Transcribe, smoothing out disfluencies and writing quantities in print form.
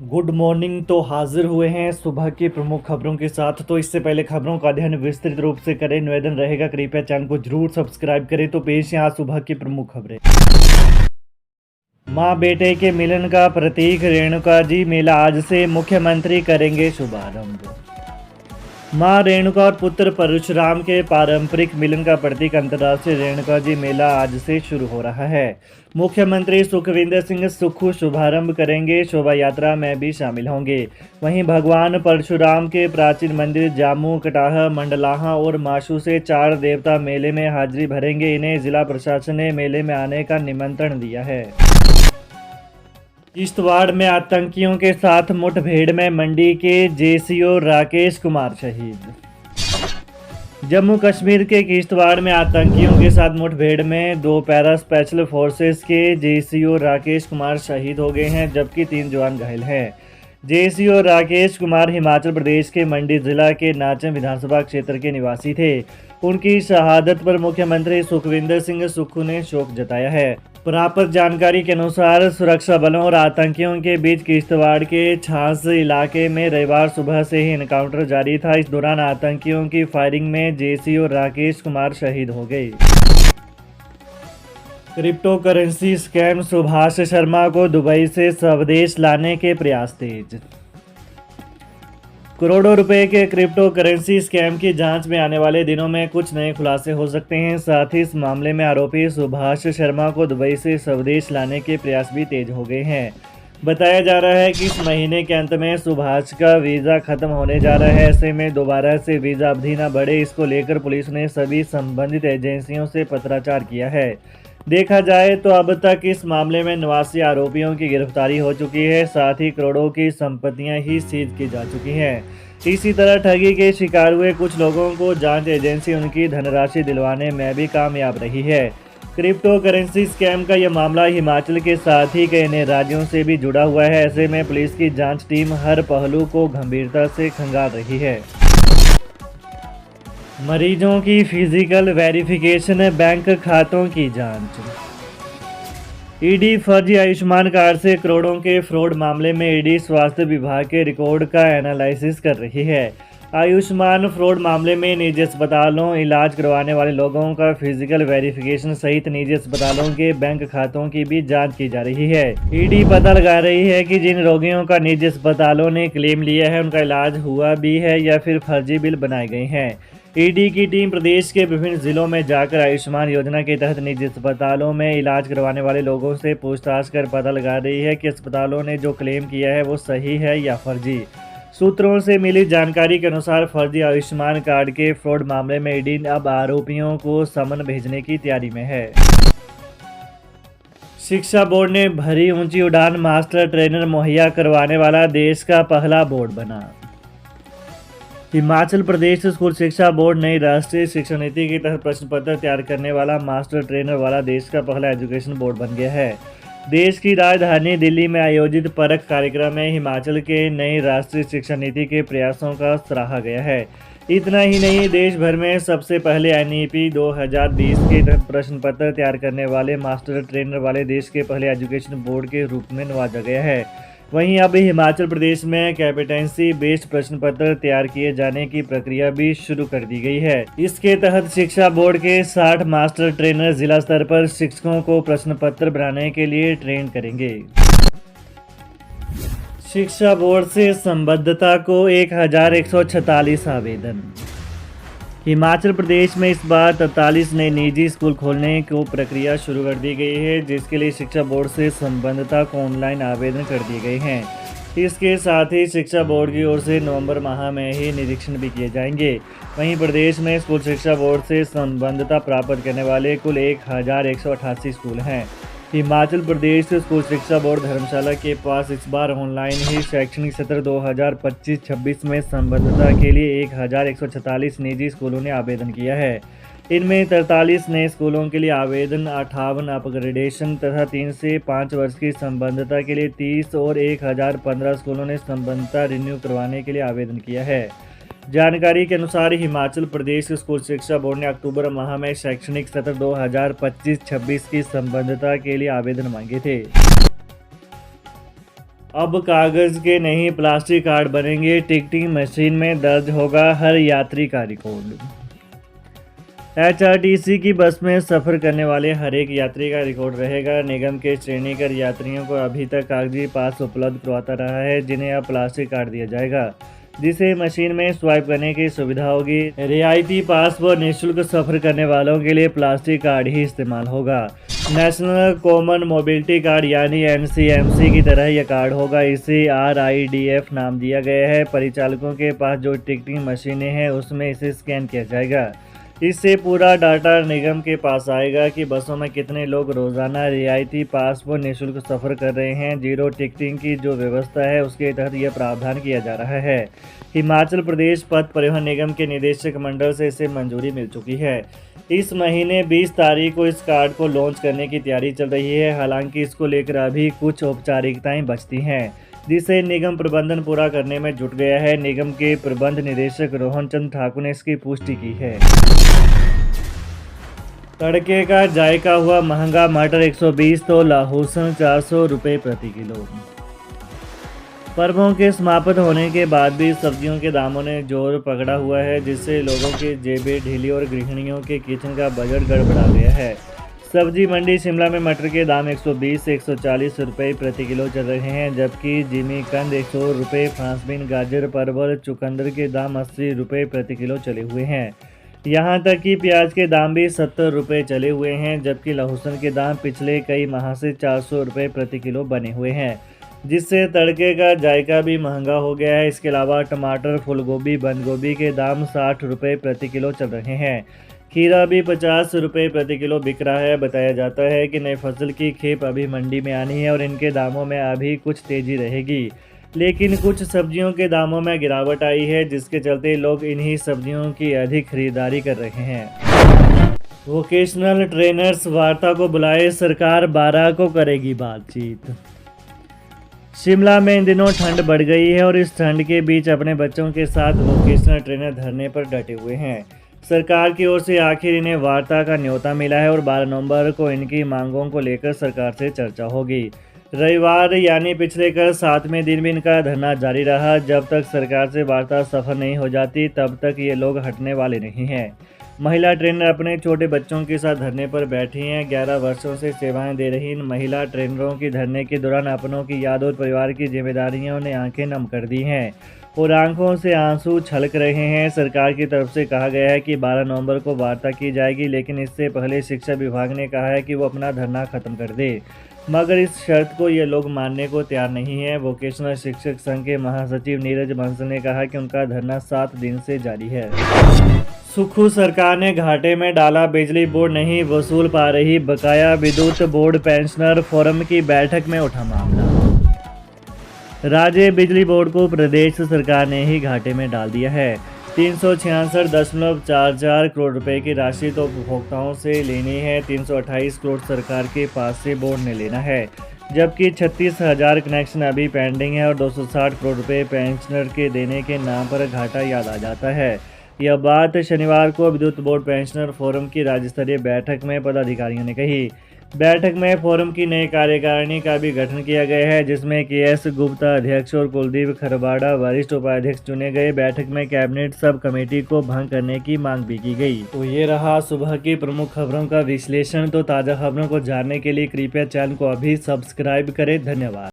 Good morning. तो हाजिर हुए हैं सुबह की प्रमुख खबरों के साथ। तो इससे पहले खबरों का अध्ययन विस्तृत रूप से करें, निवेदन रहेगा कृपया चैनल को जरूर सब्सक्राइब करें। तो पेश यहाँ सुबह की प्रमुख खबरें। मां बेटे के मिलन का प्रतीक रेणुका जी मेला आज से मुख्यमंत्री करेंगे शुभारंभ। मां रेणुका और पुत्र परशुराम के पारंपरिक मिलन का प्रतीक अंतर्राष्ट्रीय रेणुका जी मेला आज से शुरू हो रहा है। मुख्यमंत्री सुखविंदर सिंह सुक्खू शुभारंभ करेंगे, शोभा यात्रा में भी शामिल होंगे। वहीं भगवान परशुराम के प्राचीन मंदिर जामू, कटाह, मंडलाहा और माशू से 4 देवता मेले में हाजिरी भरेंगे। इन्हें जिला प्रशासन ने मेले में आने का निमंत्रण दिया है। किश्तवाड़ में आतंकियों के साथ मुठभेड़ में मंडी के जेसीओ राकेश कुमार शहीद। जम्मू कश्मीर के किश्तवाड़ में आतंकियों के साथ मुठभेड़ में 2 पैरा स्पेशल फोर्सेस के जेसीओ राकेश कुमार शहीद हो गए हैं, जबकि 3 जवान घायल हैं। जेसीओ राकेश कुमार हिमाचल प्रदेश के मंडी जिला के नाचन विधानसभा क्षेत्र के निवासी थे। उनकी शहादत पर मुख्यमंत्री सुखविंदर सिंह सुक्खू ने शोक जताया है। प्राप्त जानकारी के अनुसार सुरक्षा बलों और आतंकियों के बीच किश्तवाड़ के छाछ इलाके में रविवार सुबह से ही एनकाउंटर जारी था। इस दौरान आतंकियों की फायरिंग में जेसीओ राकेश कुमार शहीद हो गए। Crypto currency scam, Subhash Sharma को दुबई से स्वदेश लाने के प्रयास तेज। करोड़ों रुपए के क्रिप्टो करेंसी स्कैम की जांच में आने वाले दिनों में कुछ नए खुलासे हो सकते हैं। साथ ही इस मामले में आरोपी सुभाष शर्मा को दुबई से स्वदेश लाने के प्रयास भी तेज हो गए हैं। बताया जा रहा है कि इस महीने के अंत में सुभाष का वीज़ा खत्म होने जा रहा है। ऐसे में दोबारा से वीज़ा अवधि न बढ़े, इसको लेकर पुलिस ने सभी संबंधित एजेंसियों से पत्राचार किया है। देखा जाए तो अब तक इस मामले में 89 आरोपियों की गिरफ्तारी हो चुकी है। साथ ही करोड़ों की संपत्तियां ही सीज की जा चुकी हैं। इसी तरह ठगी के शिकार हुए कुछ लोगों को जांच एजेंसी उनकी धनराशि दिलवाने में भी कामयाब रही है। क्रिप्टो करेंसी स्कैम का यह मामला हिमाचल के साथ ही कई अन्य राज्यों से भी जुड़ा हुआ है। ऐसे में पुलिस की जाँच टीम हर पहलू को गंभीरता से खंगाल रही है। मरीजों की फिजिकल वेरिफिकेशन, बैंक खातों की जांच। ईडी फर्जी आयुष्मान कार्ड से करोड़ों के फ्रॉड मामले में ईडी स्वास्थ्य विभाग के रिकॉर्ड का एनालिसिस कर रही है। आयुष्मान फ्रॉड मामले में निजी अस्पतालों, इलाज करवाने वाले लोगों का फिजिकल वेरिफिकेशन सहित निजी अस्पतालों के बैंक खातों की भी जांच की जा रही है। ईडी पता लगा रही है कि जिन रोगियों का निजी अस्पतालों ने क्लेम लिया है उनका इलाज हुआ भी है या फिर फर्जी बिल बनाए गए हैं। ईडी की टीम प्रदेश के विभिन्न जिलों में जाकर आयुष्मान योजना के तहत निजी अस्पतालों में इलाज करवाने वाले लोगों से पूछताछ कर पता लगा रही है कि अस्पतालों ने जो क्लेम किया है वो सही है या फर्जी। सूत्रों से मिली जानकारी के अनुसार फर्जी आयुष्मान कार्ड के फ्रॉड मामले में ईडी अब आरोपियों को समन भेजने की तैयारी में है। शिक्षा बोर्ड ने भरी ऊंची उड़ान, मास्टर ट्रेनर मुहैया करवाने वाला देश का पहला बोर्ड बना। हिमाचल प्रदेश स्कूल शिक्षा बोर्ड नई राष्ट्रीय शिक्षा नीति के तहत प्रश्न पत्र तैयार करने वाला मास्टर ट्रेनर वाला देश का पहला एजुकेशन बोर्ड बन गया है। देश की राजधानी दिल्ली में आयोजित परख कार्यक्रम में हिमाचल के नई राष्ट्रीय शिक्षा नीति के प्रयासों का सराहा गया है। इतना ही नहीं, देश भर में सबसे पहले एनईपी 2020 के तहत प्रश्न पत्र तैयार करने वाले मास्टर ट्रेनर वाले देश के पहले एजुकेशन बोर्ड के रूप में नवाजा गया है। वहीं अब हिमाचल प्रदेश में कैपेटेंसी बेस्ड प्रश्न पत्र तैयार किए जाने की प्रक्रिया भी शुरू कर दी गई है। इसके तहत शिक्षा बोर्ड के 60 मास्टर ट्रेनर जिला स्तर पर शिक्षकों को प्रश्न पत्र बनाने के लिए ट्रेन करेंगे। शिक्षा बोर्ड से संबद्धता को 1146 आवेदन। हिमाचल प्रदेश में इस बार 43 नए निजी स्कूल खोलने को प्रक्रिया शुरू कर दी गई है, जिसके लिए शिक्षा बोर्ड से संबद्धता को ऑनलाइन आवेदन कर दिए गए हैं। इसके साथ ही शिक्षा बोर्ड की ओर से नवंबर माह में ही निरीक्षण भी किए जाएंगे। वहीं प्रदेश में स्कूल शिक्षा बोर्ड से संबद्धता प्राप्त करने वाले कुल 1188 स्कूल हैं। हिमाचल प्रदेश स्कूल शिक्षा बोर्ड धर्मशाला के पास इस बार ऑनलाइन ही शैक्षणिक सत्र 2025-26 में संबद्धता के लिए 1146 निजी स्कूलों ने आवेदन किया है। इनमें 43 नए स्कूलों के लिए आवेदन, 58 अपग्रेडेशन तथा 3 से 5 वर्ष की संबद्धता के लिए 30 और 1015 स्कूलों ने संबद्धता रिन्यू करवाने के लिए आवेदन किया है। जानकारी के अनुसार हिमाचल प्रदेश स्कूल शिक्षा बोर्ड ने अक्टूबर माह में शैक्षणिक सत्र 2025-26 की संबद्धता के लिए आवेदन मांगे थे। अब कागज के नहीं प्लास्टिक कार्ड बनेंगे, टिकटिंग मशीन में दर्ज होगा हर यात्री का रिकॉर्ड। एचआरटीसी की बस में सफर करने वाले हर एक यात्री का रिकॉर्ड रहेगा। निगम के श्रेणीकर यात्रियों को अभी तक कागजी पास उपलब्ध करवाता रहा है, जिन्हें अब प्लास्टिक कार्ड दिया जाएगा, जिसे मशीन में स्वाइप करने की सुविधा होगी। रियायती पास व निःशुल्क सफर करने वालों के लिए प्लास्टिक कार्ड ही इस्तेमाल होगा। नेशनल कॉमन मोबिलिटी कार्ड यानी एनसीएमसी की तरह यह कार्ड होगा। इसे RIDF नाम दिया गया है। परिचालकों के पास जो टिकटिंग मशीनें हैं उसमें इसे स्कैन किया जाएगा। इससे पूरा डाटा निगम के पास आएगा कि बसों में कितने लोग रोजाना रियायती पास व निःशुल्क सफर कर रहे हैं। जीरो टिकटिंग की जो व्यवस्था है उसके तहत यह प्रावधान किया जा रहा है। हिमाचल प्रदेश पथ परिवहन निगम के निदेशक मंडल से इसे मंजूरी मिल चुकी है। इस महीने 20 तारीख को इस कार्ड को लॉन्च करने की तैयारी चल रही है। हालांकि इसको लेकर अभी कुछ औपचारिकताएं बचती हैं, जिसे निगम प्रबंधन पूरा करने में जुट गया है। निगम के प्रबंध निदेशक रोहन चंद ठाकुर ने इसकी पुष्टि की है। तड़के का जायका हुआ महंगा, मटर 120 तो लहसुन 400 रुपये प्रति किलो। पर्वों के समाप्त होने के बाद भी सब्जियों के दामों ने जोर पकड़ा हुआ है, जिससे लोगों की जेबें ढीली और गृहिणियों के किचन का बजट गड़बड़ा गया है। सब्जी मंडी शिमला में मटर के दाम 120 से 140 रुपये प्रति किलो चल रहे हैं, जबकि जिमीकंद 100 रुपये, फ्रांसबीन, गाजर, परवल, चुकंदर के दाम 80 रुपये प्रति किलो चले हुए हैं। यहाँ तक कि प्याज के दाम भी 70 रुपये चले हुए हैं, जबकि लहसुन के दाम पिछले कई माह से 400 रुपये प्रति किलो बने हुए हैं, जिससे तड़के का जायका भी महंगा हो गया है। इसके अलावा टमाटर, फूलगोभी, बंद गोभी के दाम 60 रुपये प्रति किलो चल रहे हैं। खीरा भी 50 रुपये प्रति किलो बिक रहा है। बताया जाता है कि नई फसल की खेप अभी मंडी में आनी है और इनके दामों में अभी कुछ तेज़ी रहेगी, लेकिन कुछ सब्जियों के दामों में गिरावट आई है, जिसके चलते लोग इन्हीं सब्जियों की अधिक खरीदारी कर रहे हैं। वोकेशनल ट्रेनर्स वार्ता को बुलाए, सरकार 12 को करेगी बातचीत। शिमला में इन दिनों ठंड बढ़ गई है और इस ठंड के बीच अपने बच्चों के साथ वोकेशनल ट्रेनर धरने पर डटे हुए हैं। सरकार की ओर से आखिर इन्हें वार्ता का न्योता मिला है और 12 नवंबर को इनकी मांगों को लेकर सरकार से चर्चा होगी। रविवार यानी पिछले कल 7वें दिन भी इनका धरना जारी रहा। जब तक सरकार से वार्ता सफल नहीं हो जाती तब तक ये लोग हटने वाले नहीं हैं। महिला ट्रेनर अपने छोटे बच्चों के साथ धरने पर बैठी हैं। 11 वर्षों से सेवाएं दे रही इन महिला ट्रेनरों की धरने के दौरान अपनों की याद और परिवार की जिम्मेदारियों ने आंखें नम कर दी हैं और आंखों से आंसू छलक रहे हैं। सरकार की तरफ से कहा गया है कि 12 नवंबर को वार्ता की जाएगी, लेकिन इससे पहले शिक्षा विभाग ने कहा है कि वो अपना धरना खत्म कर दे, मगर इस शर्त को ये लोग मानने को तैयार नहीं है। वोकेशनल शिक्षक संघ के महासचिव नीरज बंसल ने कहा कि उनका धरना 7 दिन से जारी है। सुक्खू सरकार ने घाटे में डाला, बिजली बोर्ड नहीं वसूल पा रही बकाया। विद्युत बोर्ड पेंशनर फोरम की बैठक में उठा मामला। राज्य बिजली बोर्ड को प्रदेश सरकार ने ही घाटे में डाल दिया है। 366.44 करोड़ रुपए की राशि तो उपभोक्ताओं से लेनी है, 328 करोड़ सरकार के पास से बोर्ड ने लेना है, जबकि 36,000 कनेक्शन अभी पेंडिंग है और 260 करोड़ रुपए पेंशनर के देने के नाम पर घाटा याद आ जाता है। यह बात शनिवार को विद्युत बोर्ड पेंशनर फोरम की राज्य स्तरीय बैठक में पदाधिकारियों ने कही। बैठक में फोरम की नई कार्यकारिणी का भी गठन किया गया है, जिसमें KS गुप्ता अध्यक्ष और कुलदीप खरबाड़ा वरिष्ठ उपाध्यक्ष चुने गए। बैठक में कैबिनेट सब कमेटी को भंग करने की मांग भी की गई। तो ये रहा सुबह की प्रमुख खबरों का विश्लेषण। तो ताज़ा खबरों को जानने के लिए कृपया चैनल को अभी सब्सक्राइब करें। धन्यवाद।